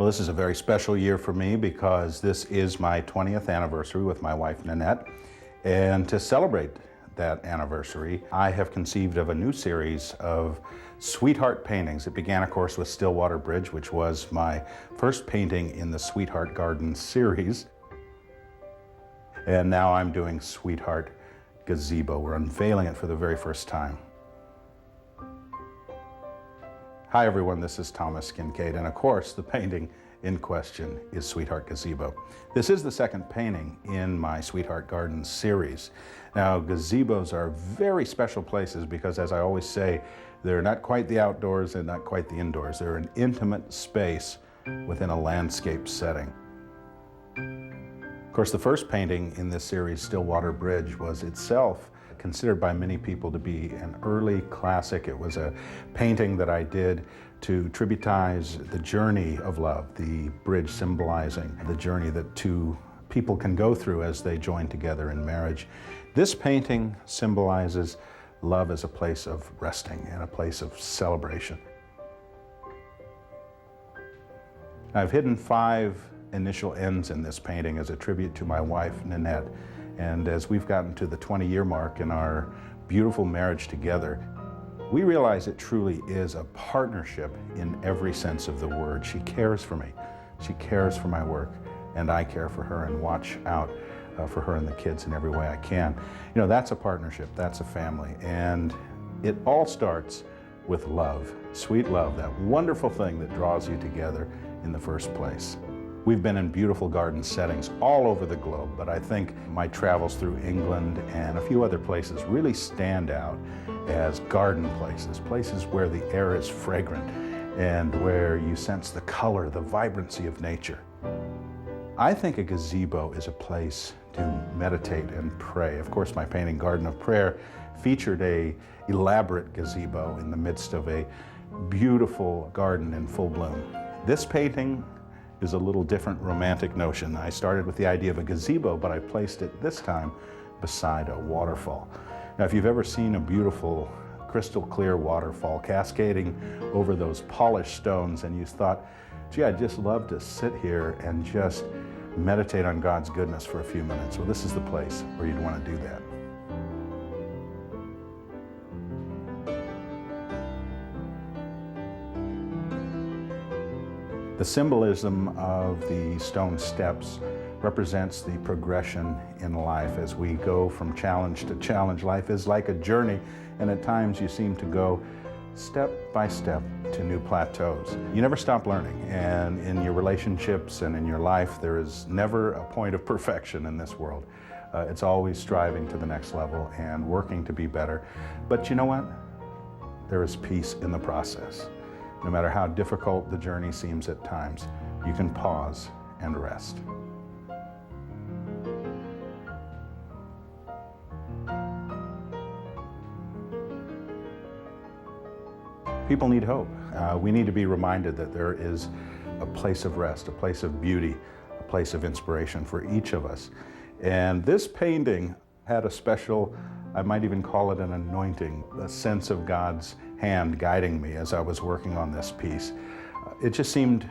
Well, this is a very special year for me because this is my 20th anniversary with my wife, Nanette. And to celebrate that anniversary, I have conceived of a new series of sweetheart paintings. It began, of course, with Stillwater Bridge, which was my first painting in the Sweetheart Garden series. And now I'm doing Sweetheart Gazebo. We're unveiling it for the very first time. Hi everyone, this is Thomas Kinkade, and of course the painting in question is Sweetheart Gazebo. This is the second painting in my Sweetheart Garden series. Now, gazebos are very special places because, as I always say, they're not quite the outdoors and not quite the indoors. They're an intimate space within a landscape setting. Of course, the first painting in this series, Stillwater Bridge, was itself considered by many people to be an early classic. It was a painting that I did to tributize the journey of love, the bridge symbolizing the journey that two people can go through as they join together in marriage. This painting symbolizes love as a place of resting and a place of celebration. I've hidden 5 initial ends in this painting as a tribute to my wife, Nanette. And as we've gotten to the 20-year mark in our beautiful marriage together, we realize it truly is a partnership in every sense of the word. She cares for me, she cares for my work, and I care for her and watch out for her and the kids in every way I can. You know, that's a partnership, that's a family, and it all starts with love, sweet love, that wonderful thing that draws you together in the first place. We've been in beautiful garden settings all over the globe, but I think my travels through England and a few other places really stand out as garden places, places where the air is fragrant and where you sense the color, the vibrancy of nature. I think a gazebo is a place to meditate and pray. Of course, my painting Garden of Prayer featured an elaborate gazebo in the midst of a beautiful garden in full bloom. This painting is a little different romantic notion. I started with the idea of a gazebo, but I placed it this time beside a waterfall. Now, if you've ever seen a beautiful crystal clear waterfall cascading over those polished stones and you thought, gee, I'd just love to sit here and just meditate on God's goodness for a few minutes, well, this is the place where you'd want to do that. The symbolism of the stone steps represents the progression in life as we go from challenge to challenge. Life is like a journey, and at times you seem to go step by step to new plateaus. You never stop learning, and in your relationships and in your life, there is never a point of perfection in this world. It's always striving to the next level and working to be better. But you know what? There is peace in the process. No matter how difficult the journey seems at times, you can pause and rest. People need hope. We need to be reminded that there is a place of rest, a place of beauty, a place of inspiration for each of us. And this painting had a special, I might even call it an anointing, a sense of God's hand guiding me as I was working on this piece. It just seemed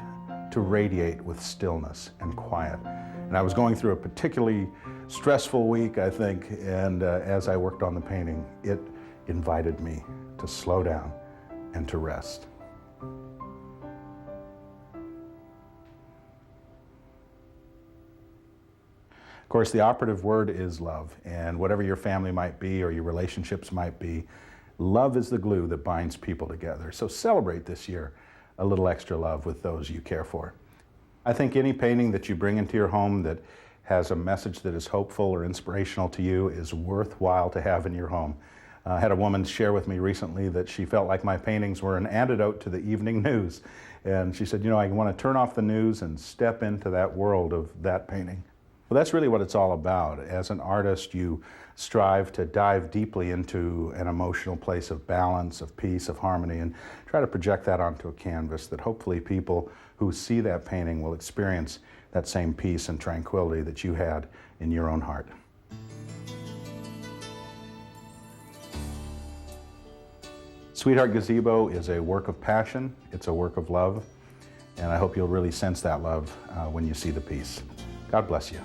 to radiate with stillness and quiet. And I was going through a particularly stressful week, I think, and as I worked on the painting, it invited me to slow down and to rest. Of course, the operative word is love, and whatever your family might be or your relationships might be, love is the glue that binds people together. So celebrate this year a little extra love with those you care for. I think any painting that you bring into your home that has a message that is hopeful or inspirational to you is worthwhile to have in your home. I had a woman share with me recently that she felt like my paintings were an antidote to the evening news. And she said, you know, I want to turn off the news and step into that world of that painting. Well, that's really what it's all about. As an artist, you strive to dive deeply into an emotional place of balance, of peace, of harmony, and try to project that onto a canvas that hopefully people who see that painting will experience that same peace and tranquility that you had in your own heart. Sweetheart Gazebo is a work of passion, it's a work of love, And I hope you'll really sense that love when you see the piece. God bless you.